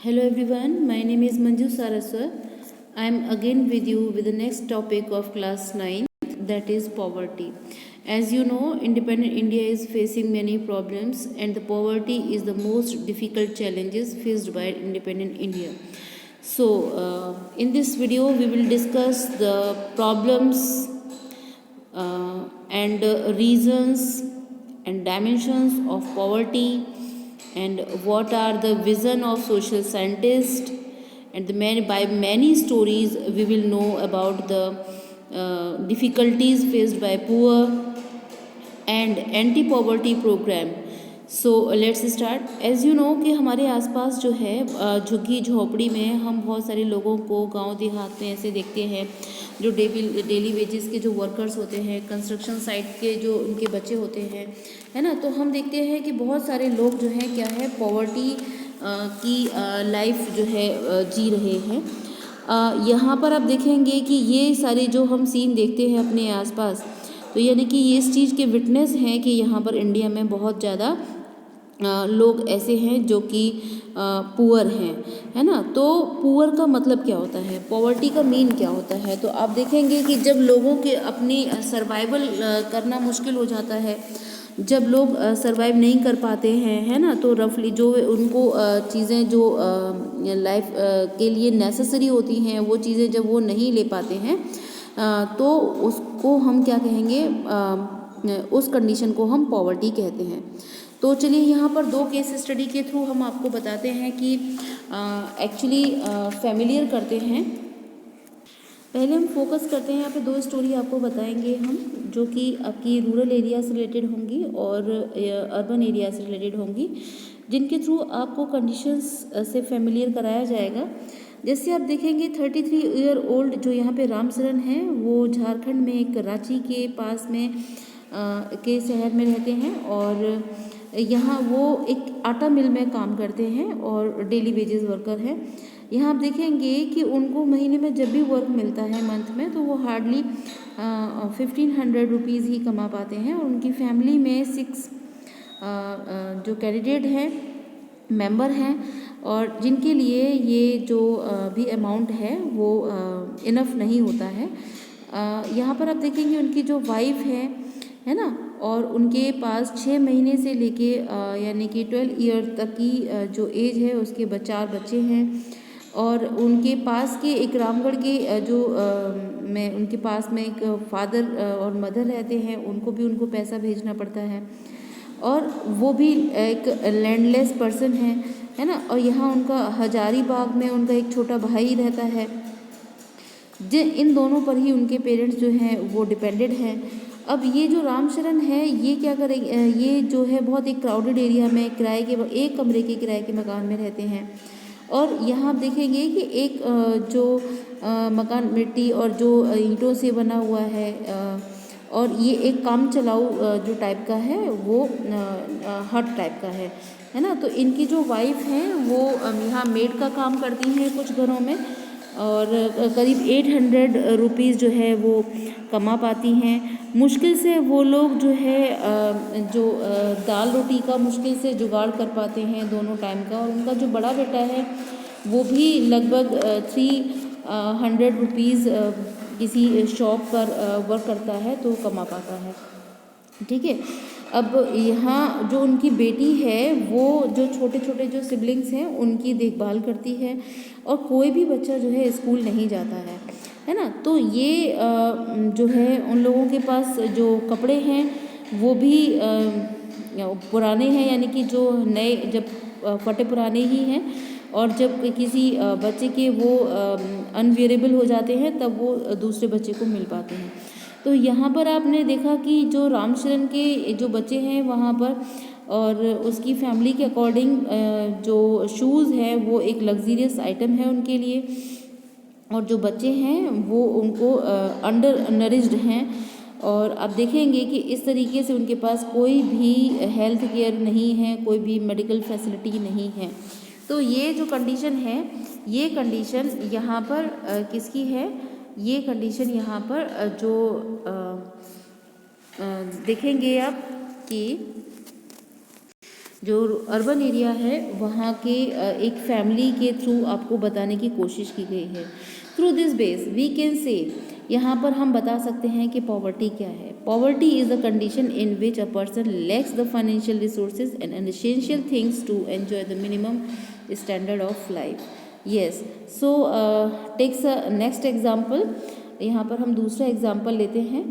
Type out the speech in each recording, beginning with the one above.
Hello everyone, my name is Manju Saraswat. I am again with you with the next topic of class 9, that is poverty. As you know, independent India is facing many problems and the poverty is the most difficult challenges faced by independent India. So, in this video we will discuss the problems and reasons and dimensions of poverty, and what are the vision of social scientists, and by many stories we will know about the difficulties faced by poor and anti poverty program. So let's start. As you know कि हमारे आसपास जो है झुग्गी झोपड़ी में हम बहुत सारे लोगों को गांव देहात में ऐसे देखते हैं जो डेली वेजेस के जो वर्कर्स होते हैं, कंस्ट्रक्शन साइट के जो उनके बच्चे होते हैं, है ना। तो हम देखते हैं कि बहुत सारे लोग जो हैं क्या है पॉवर्टी की लाइफ जो है जी रहे हैं। यहाँ पर आप देखेंगे कि ये सारे जो हम सीन देखते हैं अपने आसपास, तो यानी कि ये इस चीज़ के विटनेस हैं कि यहाँ पर इंडिया में बहुत ज़्यादा लोग ऐसे हैं जो कि पुअर हैं, है ना। तो पुअर का मतलब क्या होता है, पॉवर्टी का मीन क्या होता है, तो आप देखेंगे कि जब लोगों के अपनी सर्वाइवल करना मुश्किल हो जाता है, जब लोग सर्वाइव नहीं कर पाते हैं, है ना, तो रफली जो उनको चीज़ें जो लाइफ के लिए नेसेसरी होती हैं वो चीज़ें जब वो नहीं ले पाते हैं तो उसको हम क्या कहेंगे, उस कंडीशन को हम पॉवर्टी कहते हैं। तो चलिए यहाँ पर दो केस स्टडी के थ्रू हम आपको बताते हैं कि एक्चुअली फैमिलियर करते हैं। पहले हम फोकस करते हैं, यहाँ पे दो स्टोरी आपको बताएंगे हम जो कि आपकी रूरल एरिया से रिलेटेड होंगी और अर्बन एरिया से रिलेटेड होंगी, जिनके थ्रू आपको कंडीशंस से फैमिलियर कराया जाएगा। जैसे आप देखेंगे 33 ईयर ओल्ड जो यहाँ पे रामचरण हैं, वो झारखंड में एक रांची के पास में के शहर में रहते हैं और यहाँ वो एक आटा मिल में काम करते हैं और डेली वेजेस वर्कर हैं। यहाँ आप देखेंगे कि उनको महीने में जब भी वर्क मिलता है मंथ में, तो वो हार्डली 1500 रुपीज़ ही कमा पाते हैं और उनकी फैमिली में 6 जो कैंडिडेट हैं, मेंबर हैं, और जिनके लिए ये जो भी अमाउंट है वो इनफ नहीं होता है। यहाँ पर आप देखेंगे उनकी जो वाइफ है ना, और उनके पास 6 महीने से लेके यानी कि 12 ईयर तक की जो एज है उसके 4 बच्चे हैं, और उनके पास के एक रामगढ़ के जो में उनके पास में एक फादर और मदर रहते हैं, उनको भी उनको पैसा भेजना पड़ता है, और वो भी एक लैंडलेस पर्सन है ना। और यहाँ उनका हजारीबाग में उनका एक छोटा भाई रहता है, इन दोनों पर ही उनके पेरेंट्स जो हैं वो डिपेंडेड हैं। अब ये जो रामचरण है ये क्या करेंगे, ये जो है बहुत एक क्राउडेड एरिया में किराए के एक कमरे के किराए के मकान में रहते हैं, और यहाँ आप देखेंगे कि एक जो मकान मिट्टी और जो ईंटों से बना हुआ है, और ये एक काम चलाऊ जो टाइप का है वो हट टाइप का है ना। तो इनकी जो वाइफ हैं वो यहाँ मेड का काम करती हैं कुछ घरों में, और करीब 800 रुपीज़ जो है वो कमा पाती हैं। मुश्किल से वो लोग जो है जो दाल रोटी का मुश्किल से जुगाड़ कर पाते हैं दोनों टाइम का, और उनका जो बड़ा बेटा है वो भी लगभग 300 रुपीज़ किसी शॉप पर वर्क करता है तो कमा पाता है, ठीक है। अब यहाँ जो उनकी बेटी है वो जो छोटे छोटे जो सिबलिंग्स हैं उनकी देखभाल करती है, और कोई भी बच्चा जो है स्कूल नहीं जाता है ना। तो ये जो है उन लोगों के पास जो कपड़े हैं वो भी पुराने हैं, यानी कि जो नए जब फटे पुराने ही हैं, और जब किसी बच्चे के वो अनवियरेबल हो जाते हैं तब वो दूसरे बच्चे को मिल पाते हैं। तो यहाँ पर आपने देखा कि जो रामचरण के जो बच्चे हैं वहाँ पर, और उसकी फैमिली के अकॉर्डिंग जो शूज़ है वो एक लग्जीरियस आइटम है उनके लिए, और जो बच्चे हैं वो उनको अंडर नरिश्ड हैं, और आप देखेंगे कि इस तरीके से उनके पास कोई भी हेल्थ केयर नहीं है, कोई भी मेडिकल फैसिलिटी नहीं है। तो ये जो कंडीशन है, ये कंडीशन यहाँ पर किसकी है, ये कंडीशन यहाँ पर जो देखेंगे आप कि जो अर्बन एरिया है वहाँ के एक फैमिली के थ्रू आपको बताने की कोशिश की गई है। Through this base we can say, यहाँ पर हम बता सकते हैं कि पॉवर्टी क्या है। Poverty is a condition in which a person lacks the financial resources and essential things to enjoy the minimum standard of life. Yes, so takes next example. यहाँ पर हम दूसरा एग्जाम्पल लेते हैं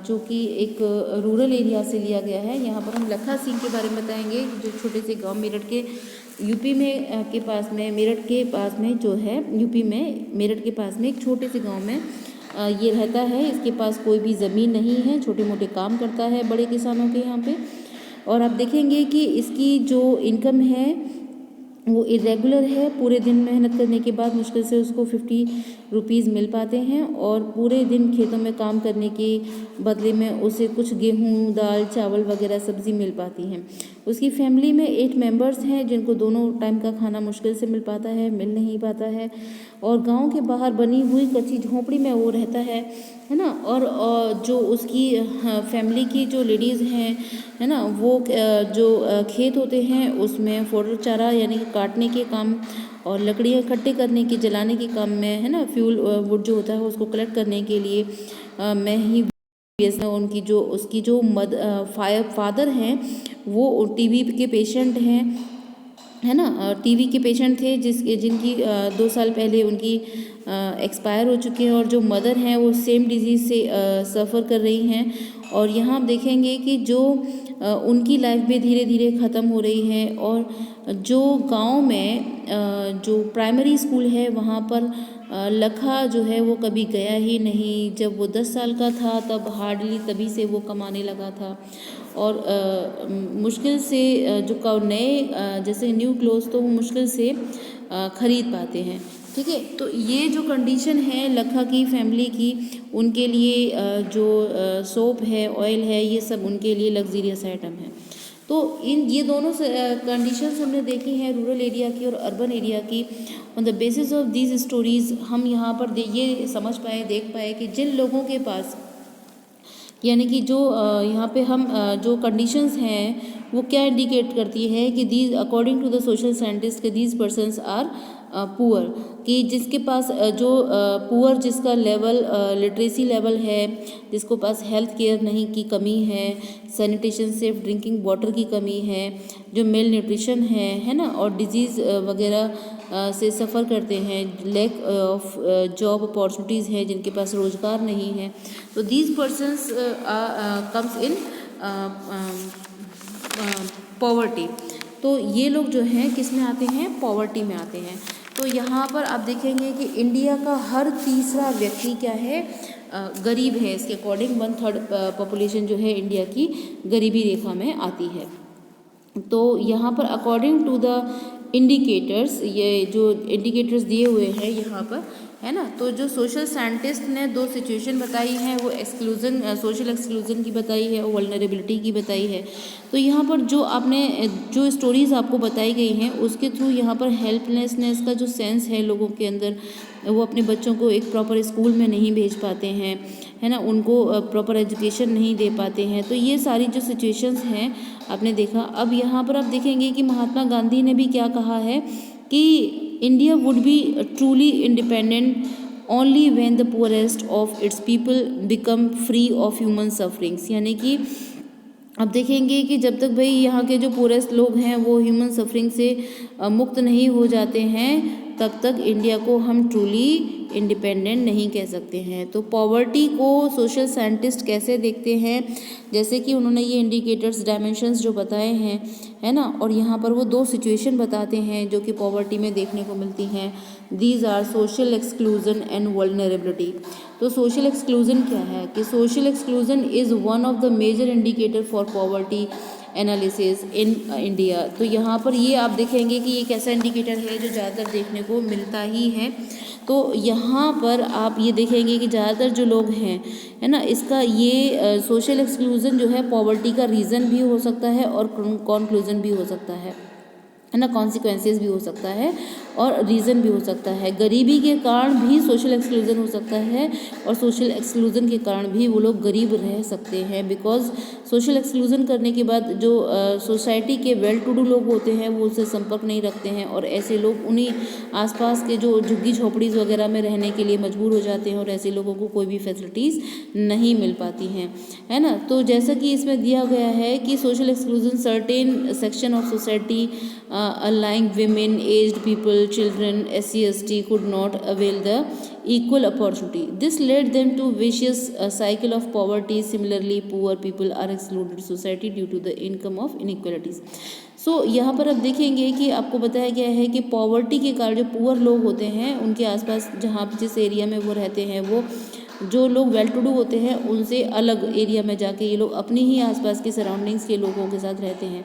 जो कि एक रूरल एरिया से लिया गया है। यहाँ पर हम लखा सिंह के बारे में बताएंगे, जो छोटे से गांव मेरठ के यूपी में के पास में, मेरठ के पास में जो है यूपी में मेरठ के पास में एक छोटे से गांव में ये रहता है। इसके पास कोई भी ज़मीन नहीं है, छोटे मोटे काम करता है बड़े किसानों के यहाँ पे। और आप देखेंगे कि इसकी जो इनकम है वो इरेगुलर है। पूरे दिन मेहनत करने के बाद मुश्किल से उसको 50 रुपीज़ मिल पाते हैं और पूरे दिन खेतों में काम करने के बदले में उसे कुछ गेहूँ, दाल, चावल वगैरह सब्ज़ी मिल पाती हैं। उसकी फैमिली में 8 मेंबर्स हैं जिनको दोनों टाइम का खाना मुश्किल से मिल पाता है, मिल नहीं पाता है। और गांव के बाहर बनी हुई कच्ची झोंपड़ी में वो रहता है ना। और जो उसकी फैमिली की जो लेडीज़ हैं, है ना, वो जो खेत होते हैं उसमें फोडर चारा यानी कि काटने के काम और लकड़ियाँ इकट्ठे करने की, जलाने के काम में, है ना, फ्यूल वुड जो होता है उसको कलेक्ट करने के लिए मैं ही उनकी जो उसकी जो फादर हैं वो टीबी के पेशेंट हैं, है ना, टीबी के पेशेंट थे जिनकी 2 साल पहले उनकी एक्सपायर हो चुके हैं। और जो मदर हैं वो सेम डिजीज़ से सफ़र कर रही हैं। और यहाँ आप देखेंगे कि जो उनकी लाइफ भी धीरे धीरे ख़त्म हो रही है। और जो गांव में जो प्राइमरी स्कूल है वहाँ पर लखा जो है वो कभी गया ही नहीं। जब वो 10 साल का था तब हार्डली तभी से वो कमाने लगा था। और मुश्किल से जो नए जैसे न्यू क्लोथ्स तो वो मुश्किल से ख़रीद पाते हैं। ठीक है, तो ये जो कंडीशन है लखा की फैमिली की, उनके लिए जो सोप है, ऑयल है, ये सब उनके लिए लग्जीरियस आइटम है। तो ये दोनों कंडीशंस हमने देखी हैं रूरल एरिया की और अर्बन एरिया की। On the basis of these stories हम यहाँ पर ये समझ पाए, देख पाए कि जिन लोगों के पास यानी कि जो यहाँ पे हम जो कंडीशंस हैं वो क्या इंडिकेट करती है कि these according to the social scientist कि दीज पर्सन्स आर पुअर, कि जिसके पास जो पुअर जिसका लेवल लिटरेसी लेवल है, जिसको पास हेल्थ केयर नहीं की कमी है, सैनिटेशन सेफ ड्रिंकिंग वाटर की कमी है, जो मेल न्यूट्रिशन है ना, और डिजीज़ वगैरह से सफ़र करते हैं, लैक ऑफ जॉब अपॉर्चुनिटीज़ हैं, जिनके पास रोज़गार नहीं है, तो these persons comes in poverty. तो ये लोग जो हैं किस में आते हैं? पॉवर्टी में आते हैं। तो यहाँ पर आप देखेंगे कि इंडिया का हर तीसरा व्यक्ति क्या है? गरीब है। इसके अकॉर्डिंग 1/3 पॉपुलेशन जो है इंडिया की गरीबी रेखा में आती है। तो यहाँ पर अकॉर्डिंग टू द इंडिकेटर्स, ये जो इंडिकेटर्स दिए हुए हैं यहाँ पर, है ना, तो जो सोशल साइंटिस्ट ने 2 सिचुएशन बताई हैं, वो एक्सक्लूजन, सोशल एक्सक्लूजन की बताई है और वल्नरेबिलिटी की बताई है। तो यहाँ पर जो आपने जो स्टोरीज़ आपको बताई गई हैं उसके थ्रू यहाँ पर हेल्पलेसनेस का जो सेंस है लोगों के अंदर, वो अपने बच्चों को एक प्रॉपर स्कूल में नहीं भेज पाते हैं, है ना, उनको प्रॉपर एजुकेशन नहीं दे पाते हैं। तो ये सारी जो सिचुएशंस हैं आपने देखा। अब यहाँ पर आप देखेंगे कि महात्मा गांधी ने भी क्या कहा है कि India would be truly independent only when the poorest of its people become free of human sufferings. यानी कि अब देखेंगे कि जब तक भाई यहाँ के जो पुअरेस्ट लोग हैं वो ह्यूमन सफरिंग से मुक्त नहीं हो जाते हैं, तब तक इंडिया को हम ट्रूली इंडिपेंडेंट नहीं कह सकते हैं। तो पॉवर्टी को सोशल साइंटिस्ट कैसे देखते हैं, जैसे कि उन्होंने ये इंडिकेटर्स, डायमेंशंस जो बताए हैं, है ना, और यहाँ पर वो 2 सिचुएशन बताते हैं जो कि पॉवर्टी में देखने को मिलती हैं। These are social exclusion and vulnerability. तो सोशल एक्सक्लूजन क्या है? कि social exclusion is one of the major indicator for poverty analysis in India. तो यहाँ पर ये आप देखेंगे कि एक ऐसा इंडिकेटर है जो ज़्यादातर देखने को मिलता ही है। तो यहाँ पर आप ये देखेंगे कि ज़्यादातर जो लोग हैं, है ना, इसका ये सोशल एक्सक्लूजन जो है पॉवर्टी का रीज़न भी हो सकता है और कंक्लूजन भी हो सकता है। है ना, कॉन्सिक्वेंसेस भी हो सकता है और रीज़न भी हो सकता है। गरीबी के कारण भी सोशल एक्सक्लूज़न हो सकता है और सोशल एक्सक्लूज़न के कारण भी वो लोग गरीब रह सकते हैं, बिकॉज सोशल एक्सक्लूज़न करने के बाद जो सोसाइटी के वेल टू डू लोग होते हैं वो उससे संपर्क नहीं रखते हैं और ऐसे लोग उन्हीं आसपास के जो झुग्गी झोपड़ीज़ वगैरह में रहने के लिए मजबूर हो जाते हैं और ऐसे लोगों को कोई भी फैसिलिटीज़ नहीं मिल पाती हैं, है ना। तो जैसा कि इसमें दिया गया है कि social exclusion certain section of society allowing women, aged people, children, SC, ST could not avail the equal opportunity. This led them to vicious cycle of poverty. Similarly, poor people are excluded society due to the income of inequalities. सो यहाँ पर अब देखेंगे कि आपको बताया गया है कि पॉवर्टी के कारण जो पुअर लोग होते हैं उनके आसपास जहाँ जिस एरिया में वो रहते हैं, वो जो लोग वेल टू डू होते हैं उनसे अलग एरिया में जाके ये लोग अपनी ही आसपास के सराउंडिंग्स के लोगों के साथ रहते हैं।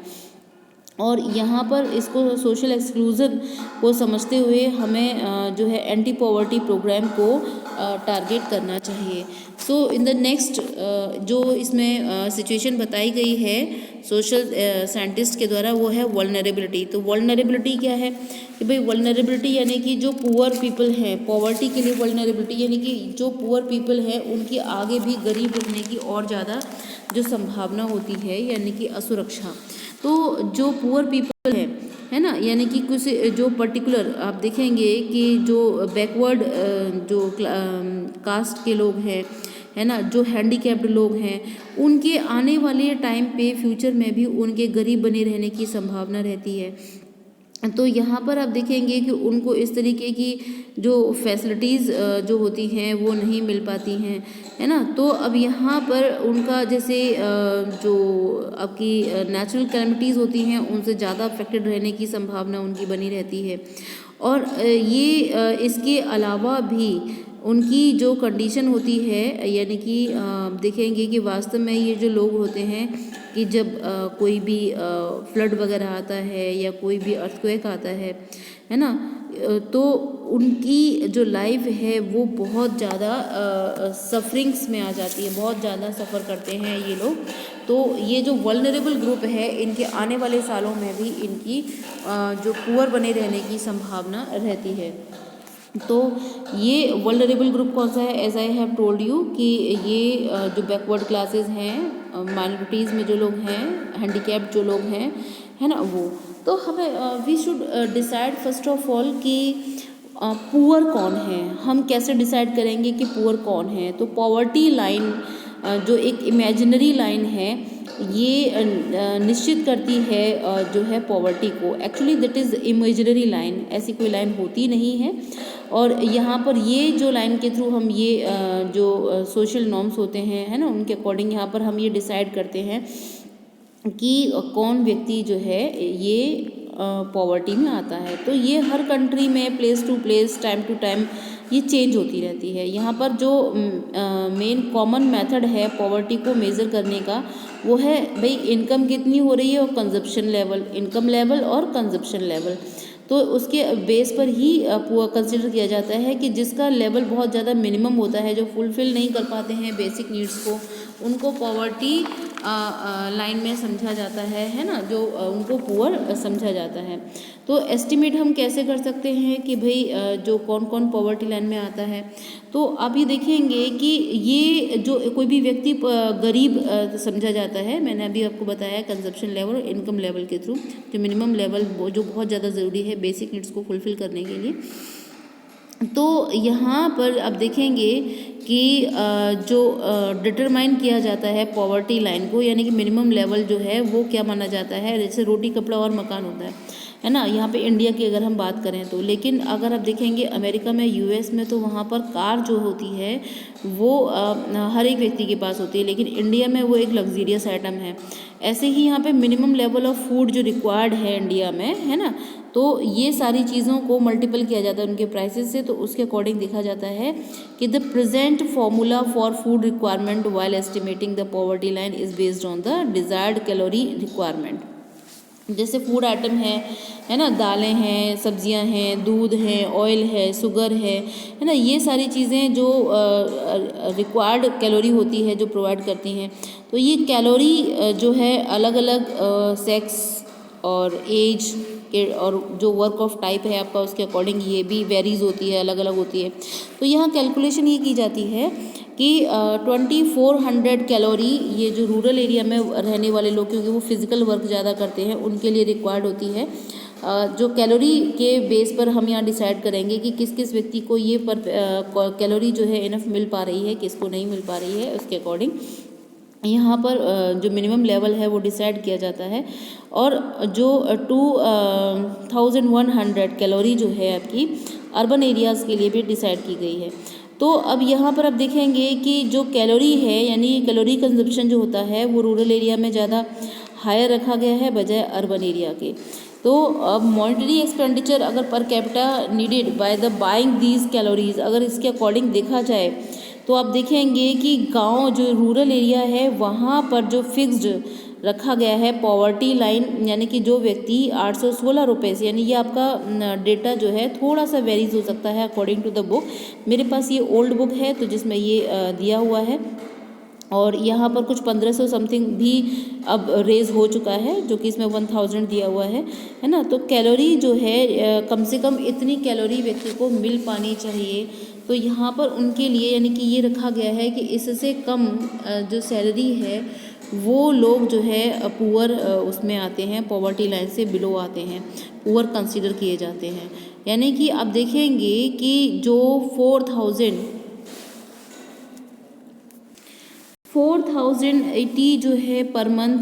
और यहाँ पर इसको सोशल एक्सक्लूज़न को समझते हुए हमें जो है एंटी पॉवर्टी प्रोग्राम को टारगेट करना चाहिए। सो इन द नेक्स्ट जो इसमें सिचुएशन बताई गई है सोशल साइंटिस्ट के द्वारा वो है वल्नरेबिलिटी। तो वल्नरेबिलिटी क्या है कि भाई वल्नरेबिलिटी यानी कि जो पुअर पीपल हैं, पॉवर्टी के लिए वल्नरेबिलिटी यानी कि जो पुअर पीपल हैं उनकी आगे भी गरीब रहने की और ज़्यादा जो संभावना होती है, यानी कि असुरक्षा। तो जो पुअर पीपल है ना, यानी कि कुछ जो पर्टिकुलर आप देखेंगे कि जो बैकवर्ड जो कास्ट के लोग हैं, है ना, जो हैंडीकैप्ड लोग हैं, उनके आने वाले टाइम पे फ्यूचर में भी उनके गरीब बने रहने की संभावना रहती है। तो यहाँ पर आप देखेंगे कि उनको इस तरीके की जो फैसिलिटीज़ जो होती हैं वो नहीं मिल पाती हैं, है ना। तो अब यहाँ पर उनका जैसे जो आपकी नेचुरल कैलेमिटीज़ होती हैं उनसे ज़्यादा अफेक्टेड रहने की संभावना उनकी बनी रहती है। और ये इसके अलावा भी उनकी जो कंडीशन होती है, यानी कि देखेंगे कि वास्तव में ये जो लोग होते हैं कि जब कोई भी फ्लड वगैरह आता है या कोई भी अर्थक्वेक आता है ना, तो उनकी जो लाइफ है वो बहुत ज़्यादा सफरिंग्स में आ जाती है, बहुत ज़्यादा सफ़र करते हैं ये लोग। तो ये जो वल्नरेबल ग्रुप है इनके आने वाले सालों में भी इनकी जो पुअर बने रहने की संभावना रहती है। तो ये वल्नरेबल ग्रुप कौन सा है? As I have told you कि ये जो बैकवर्ड क्लासेस हैं, माइनॉरिटीज़ में जो लोग हैं, हैंडीकैप्ड जो लोग हैं, है ना, वो। तो हमें we should decide first of all कि पुअर कौन है। हम कैसे डिसाइड करेंगे कि पुअर कौन है? तो पॉवर्टी लाइन जो एक इमेजिनरी लाइन है ये निश्चित करती है जो है पॉवर्टी को। Actually that is imaginary line, ऐसी कोई लाइन होती नहीं है। और यहाँ पर ये जो लाइन के थ्रू हम ये जो सोशल नॉर्म्स होते हैं, है ना, उनके अकॉर्डिंग यहाँ पर हम ये डिसाइड करते हैं कि कौन व्यक्ति जो है ये पॉवर्टी में आता है। तो ये हर कंट्री में place to place, time to time ये चेंज होती रहती है। यहाँ पर जो मेन कॉमन मेथड है पॉवर्टी को मेज़र करने का वो है भाई इनकम कितनी हो रही है और कंजप्शन लेवल, इनकम लेवल और कंजप्शन लेवल। तो उसके बेस पर ही कंसिडर किया जाता है कि जिसका लेवल बहुत ज़्यादा मिनिमम होता है, जो फुलफ़िल नहीं कर पाते हैं बेसिक नीड्स को, उनको पॉवर्टी लाइन में समझा जाता है ना, जो उनको पुअर समझा जाता है। तो एस्टिमेट हम कैसे कर सकते हैं कि भाई जो कौन कौन पॉवर्टी लाइन में आता है? तो आप ये देखेंगे कि ये जो कोई भी व्यक्ति गरीब समझा जाता है, मैंने अभी आपको बताया कंजप्शन लेवल और इनकम लेवल के थ्रू, जो मिनिमम लेवल जो बहुत ज़्यादा ज़रूरी है बेसिक नीड्स को फुलफ़िल करने के लिए। तो यहाँ पर आप देखेंगे कि जो डिटरमाइन किया जाता है पॉवर्टी लाइन को, यानी कि मिनिमम लेवल जो है वो क्या माना जाता है, जैसे रोटी कपड़ा और मकान होता है ना, यहाँ पे इंडिया की अगर हम बात करें तो। लेकिन अगर आप देखेंगे अमेरिका में, यूएस में, तो वहाँ पर कार जो होती है वो हर एक व्यक्ति के पास होती है, लेकिन इंडिया में वो एक लग्जीरियस आइटम है। ऐसे ही यहाँ पे मिनिमम लेवल ऑफ फूड जो रिक्वायर्ड है इंडिया में, है ना, तो ये सारी चीज़ों को मल्टीपल किया जाता है उनके प्राइसेस से। तो उसके अकॉर्डिंग देखा जाता है कि the present formula for food requirement while estimating the poverty line is based on the desired calorie requirement. जैसे फूड आइटम है ना, दालें हैं, सब्जियां हैं, दूध है, ऑयल है, शुगर है ना, ये सारी चीज़ें जो रिक्वायर्ड कैलोरी होती है जो प्रोवाइड करती हैं। तो ये कैलोरी जो है अलग अलग सेक्स और एज के, और जो वर्क ऑफ टाइप है आपका उसके अकॉर्डिंग ये भी वेरीज होती है, अलग अलग होती है। तो यहाँ कैलकुलेशन ये की जाती है कि 2400 कैलोरी ये जो रूरल एरिया में रहने वाले लोग, क्योंकि वो फिज़िकल वर्क ज़्यादा करते हैं, उनके लिए रिक्वायर्ड होती है। जो कैलोरी के बेस पर हम यहाँ डिसाइड करेंगे कि किस किस व्यक्ति को ये कैलोरी जो है इनफ मिल पा रही है, किसको नहीं मिल पा रही है, उसके अकॉर्डिंग यहाँ पर जो मिनिमम लेवल है वो डिसाइड किया जाता है। और जो 2100 कैलोरी जो है आपकी अर्बन एरियाज़ के लिए भी डिसाइड की गई है। तो अब यहाँ पर आप देखेंगे कि जो कैलोरी है, यानी कैलोरी कंजप्शन जो होता है वो रूरल एरिया में ज़्यादा हायर रखा गया है बजाय अर्बन एरिया के। तो अब मॉनिटरी एक्सपेंडिचर अगर per capita needed by the buying these calories, अगर इसके अकॉर्डिंग देखा जाए तो आप देखेंगे कि गांव जो रूरल एरिया है वहाँ पर जो फिक्स्ड रखा गया है पॉवर्टी लाइन, यानी कि जो व्यक्ति 816 रुपये से, यानी ये आपका डेटा जो है थोड़ा सा वेरीज हो सकता है अकॉर्डिंग टू द बुक। मेरे पास ये ओल्ड बुक है तो जिसमें ये दिया हुआ है, और यहाँ पर कुछ 1500 समथिंग भी अब रेज हो चुका है, जो कि इसमें 1000 दिया हुआ है ना। तो कैलोरी जो है कम से कम इतनी कैलोरी व्यक्ति को मिल पानी चाहिए। तो यहाँ पर उनके लिए यानी कि ये रखा गया है कि इससे कम जो सैलरी है वो लोग जो है पुअर उसमें आते हैं, पॉवर्टी लाइन से बिलो आते हैं, पुअर कंसीडर किए जाते हैं। यानी कि आप देखेंगे कि जो 4080 जो है पर मंथ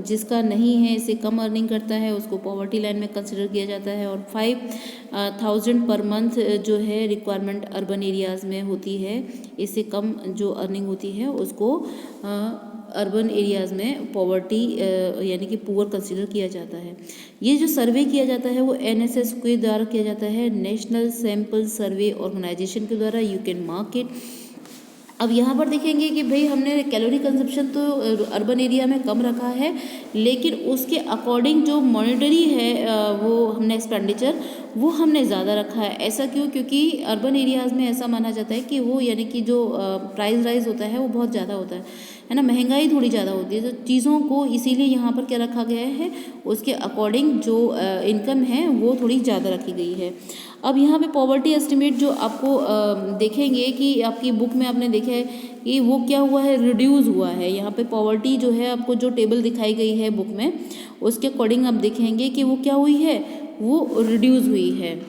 जिसका नहीं है, इसे कम अर्निंग करता है, उसको पॉवर्टी लाइन में कंसिडर किया जाता है। और 5000 पर मंथ जो है रिक्वायरमेंट अर्बन एरियाज़ में होती है, इससे कम जो अर्निंग होती है उसको अर्बन एरियाज़ में पॉवर्टी यानी कि पुअर कंसिडर किया जाता है। ये जो सर्वे किया जाता है वो NSS के द्वारा किया जाता है, नेशनल सैम्पल सर्वे ऑर्गेनाइजेशन के द्वारा। You can mark it. अब यहाँ पर देखेंगे कि भाई हमने कैलोरी कंजप्शन तो अर्बन एरिया में कम रखा है, लेकिन उसके अकॉर्डिंग जो मॉनिटरी है वो हमने एक्सपेंडिचर वो हमने ज़्यादा रखा है। ऐसा क्यों? क्योंकि अर्बन एरियाज़ में ऐसा माना जाता है कि वो यानी कि जो प्राइस राइज होता है वो बहुत ज़्यादा होता है ना, महंगाई थोड़ी ज़्यादा होती है। तो चीज़ों को इसीलिए यहाँ पर क्या रखा गया है, उसके अकॉर्डिंग जो इनकम है वो थोड़ी ज़्यादा रखी गई है। अब यहाँ पे पॉवर्टी एस्टिमेट जो आपको देखेंगे कि आपकी बुक में आपने देखा है कि वो क्या हुआ है, रिड्यूस हुआ है। यहाँ पे पॉवर्टी जो है आपको जो टेबल दिखाई गई है बुक में, उसके अकॉर्डिंग आप देखेंगे कि वो क्या हुई है, वो रिड्यूस हुई है।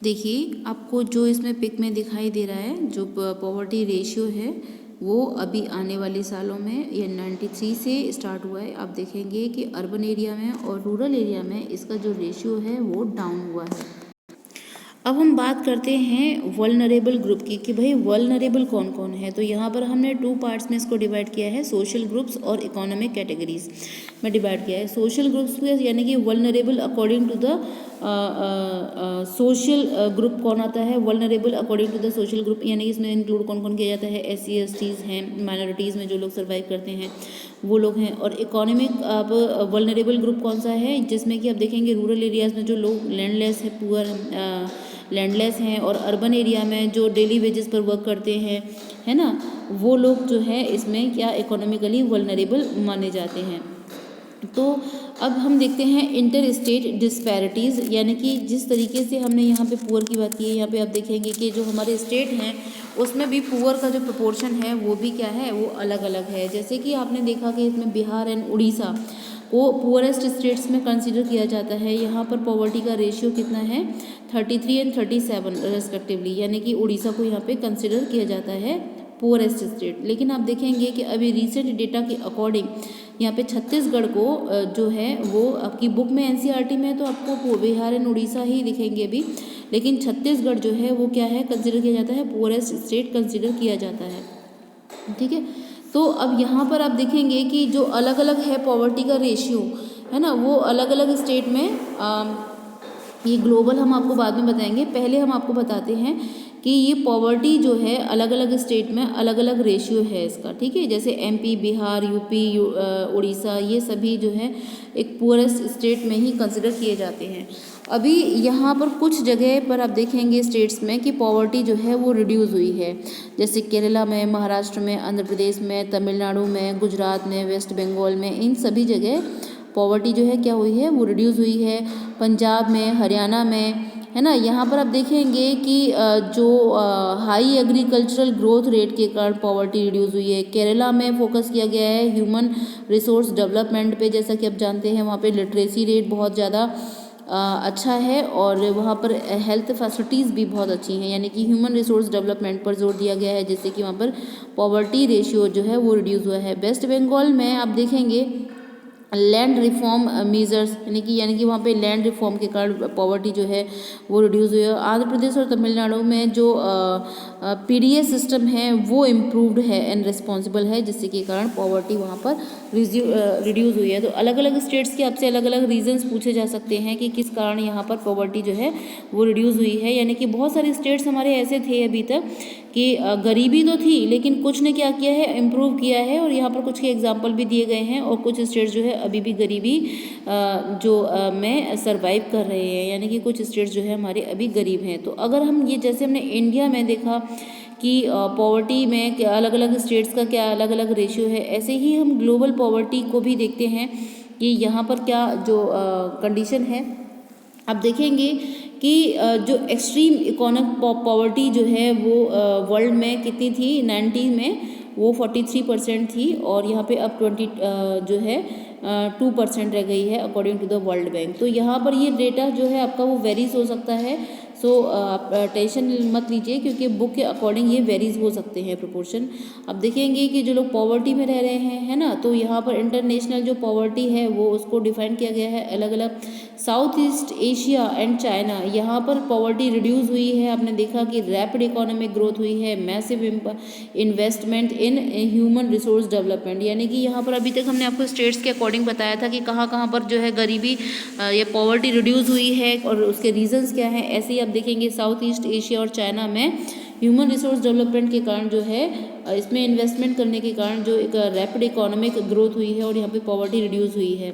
देखिए आपको जो इसमें पिक में दिखाई दे रहा है, जो पॉवर्टी रेशियो है वो अभी आने वाले सालों में ये 93 से स्टार्ट हुआ है। आप देखेंगे कि अर्बन एरिया में और रूरल एरिया में इसका जो रेशियो है वो डाउन हुआ है। अब हम बात करते हैं वल्नरेबल ग्रुप की कि भाई वल्नरेबल कौन कौन है। तो यहाँ पर हमने 2 पार्ट्स में इसको डिवाइड किया है, सोशल ग्रुप्स और इकोनॉमिक कैटेगरीज में डिवाइड किया है। सोशल ग्रुप्स में यानी कि vulnerable according to the social group कौन आता है, vulnerable according to the social group, यानी कि इसमें इंक्लूड कौन कौन किया जाता है, SC STs हैं, माइनॉरिटीज़ में जो लोग सर्वाइव करते हैं वो लोग हैं। और इकोनॉमिक अब वल्नरेबल ग्रुप कौन सा है, जिसमें कि आप देखेंगे रूरल एरियाज़ में जो लोग लैंडलेस है, पुअर लैंडलेस हैं, और अर्बन एरिया में जो डेली वेजेस पर वर्क करते हैं, है ना, वो लोग जो है इसमें क्या इकोनॉमिकली वल्नरेबल माने जाते हैं। तो अब हम देखते हैं इंटर स्टेट डिस्पैरिटीज़, यानी कि जिस तरीके से हमने यहाँ पे पुअर की बात की है, यहाँ पे आप देखेंगे कि जो हमारे स्टेट हैं उसमें भी पुअर का जो प्रोपोर्शन है वो भी क्या है, वो अलग अलग है। जैसे कि आपने देखा कि इसमें बिहार एंड उड़ीसा को पुअरेस्ट स्टेट्स में कंसिडर किया जाता है। यहाँ पर पॉवर्टी का रेशियो कितना है, 33 एंड 37 रेस्पेक्टिवली, यानी कि उड़ीसा को यहाँ पे कंसिडर किया जाता है पुअरेस्ट स्टेट। लेकिन आप देखेंगे कि अभी रिसेंट डेटा के अकॉर्डिंग यहाँ पे छत्तीसगढ़ को जो है वो आपकी बुक में NCERT में तो आपको बिहार एंड उड़ीसा ही दिखेंगे अभी, लेकिन छत्तीसगढ़ जो है वो क्या है, कंसिडर किया जाता है, पुअरेस्ट स्टेट कंसिडर किया जाता है। ठीक है, तो अब यहाँ पर आप देखेंगे कि जो अलग अलग है पॉवर्टी का रेशियो है ना, वो अलग अलग स्टेट में ये ग्लोबल हम आपको बाद में बताएंगे। पहले हम आपको बताते हैं कि ये पॉवर्टी जो है अलग अलग स्टेट में अलग अलग रेशियो है इसका। ठीक है, जैसे MP, बिहार, UP, उड़ीसा, ये सभी जो है एक पुअरेस्ट स्टेट में ही कंसिडर किए जाते हैं। अभी यहाँ पर कुछ जगह पर आप देखेंगे स्टेट्स में कि पॉवर्टी जो है वो रिड्यूस हुई है, जैसे केरला में, महाराष्ट्र में, आंध्र प्रदेश में, तमिलनाडु में, गुजरात में, वेस्ट बंगाल में, इन सभी जगह पॉवर्टी जो है क्या हुई है, वो रिड्यूस हुई है। पंजाब में, हरियाणा में, है ना, यहाँ पर आप देखेंगे कि जो हाई एग्रीकल्चरल ग्रोथ रेट के कारण पॉवर्टी रिड्यूस हुई है। केरला में फोकस किया गया है ह्यूमन रिसोर्स डेवलपमेंट पे, जैसा कि आप जानते हैं वहाँ पे लिटरेसी रेट बहुत ज़्यादा अच्छा है और वहाँ पर हेल्थ फैसिलिटीज़ भी बहुत अच्छी हैं, यानी कि ह्यूमन रिसोर्स डेवलपमेंट पर जोर दिया गया है, जिससे कि वहाँ पर पॉवर्टी रेशियो जो है वो रिड्यूस हुआ है। वेस्ट बंगाल में आप देखेंगे लैंड रिफॉर्म मेजर्स, यानी कि वहाँ पे लैंड रिफॉर्म के कारण पॉवर्टी जो है वो रिड्यूस हुई है। आंध्र प्रदेश और तमिलनाडु में जो पीडीएस सिस्टम है वो इम्प्रूव्ड है एंड रिस्पॉन्सिबल है, जिससे के कारण पॉवर्टी वहाँ पर रिड्यूस हुई है। तो अलग अलग स्टेट्स के आपसे अलग अलग रीजंस पूछे जा सकते हैं कि किस कारण यहाँ पर पॉवर्टी जो है वो रिड्यूस हुई है। यानी कि बहुत सारे स्टेट्स हमारे ऐसे थे अभी तक कि गरीबी तो थी, लेकिन कुछ ने क्या किया है, इम्प्रूव किया है, और यहाँ पर कुछ के एग्जाम्पल भी दिए गए हैं। और कुछ स्टेट्स जो है अभी भी गरीबी में सरवाइव कर रहे हैं, यानी कि कुछ स्टेट्स जो है हमारे अभी गरीब हैं। तो अगर हम ये, जैसे हमने इंडिया में देखा कि पॉवर्टी में अलग अलग स्टेट्स का क्या अलग अलग रेशियो है, ऐसे ही हम ग्लोबल पॉवर्टी को भी देखते हैं कि यहाँ पर क्या जो कंडीशन है। आप देखेंगे कि जो एक्सट्रीम इकोनॉमिक पॉवर्टी जो है वो वर्ल्ड में कितनी थी, 90 में वो 43% थी, और यहाँ पे अब 2% रह गई है according to the World Bank. तो यहाँ पर ये डेटा जो है आपका वो वेरीज हो सकता है, सो आप टेंशन मत लीजिए, क्योंकि बुक के अकॉर्डिंग ये वेरीज हो सकते हैं प्रोपोर्शन। अब देखेंगे कि जो लोग पॉवर्टी में रह रहे हैं, है ना, तो यहाँ पर इंटरनेशनल जो पॉवर्टी है वो उसको डिफाइन किया गया है अलग अलग। South east Asia and China, यहाँ पर पॉवर्टी रिड्यूस हुई है। आपने देखा कि रैपिड इकोनॉमिक ग्रोथ हुई है, massive investment in human resource development, यानी कि यहाँ पर अभी तक हमने आपको स्टेट्स के अकॉर्डिंग बताया था कि कहाँ कहाँ पर जो है गरीबी या पॉवर्टी रिड्यूस हुई है और उसके रीजंस क्या हैं। ऐसे ही आप देखेंगे साउथ ईस्ट एशिया और चाइना में ह्यूमन रिसोर्स डेवलपमेंट के कारण जो है इसमें इन्वेस्टमेंट करने के कारण जो एक रैपिड इकोनॉमिक ग्रोथ हुई है और यहाँ पे पॉवर्टी रिड्यूस हुई है।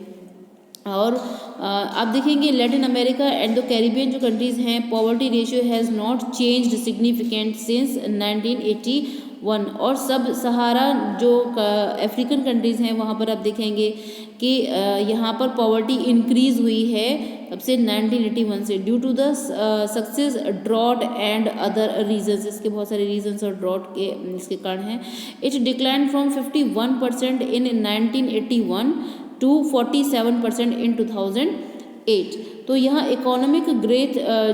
और आप देखेंगे Latin America and the Caribbean जो कंट्रीज़ हैं, poverty ratio has not changed significant since 1981। और सब सहारा जो अफ्रीकन कंट्रीज़ हैं वहाँ पर आप देखेंगे कि यहाँ पर पॉवर्टी इंक्रीज़ हुई है तब से 1981 से, due to the success drought and other reasons. इसके बहुत सारे रीजंस और ड्रॉट के इसके कारण हैं। It decline from 51% in 1981 to 47% in 2008। तो यहाँ इकोनॉमिक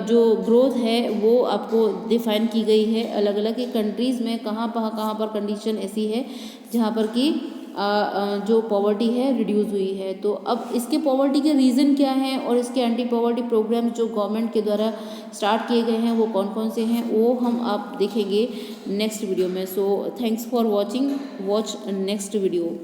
जो ग्रोथ है वो आपको डिफाइन की गई है अलग अलग की कंट्रीज़ में, कहाँ पर कंडीशन ऐसी है जहाँ पर कि जो पॉवर्टी है रिड्यूस हुई है। तो अब इसके पॉवर्टी के रीज़न क्या हैं और इसके एंटी पॉवर्टी प्रोग्राम जो गवर्नमेंट के द्वारा स्टार्ट किए गए हैं वो कौन कौन से हैं, वो हम आप देखेंगे नेक्स्ट वीडियो में। So thanks for watching, watch next video.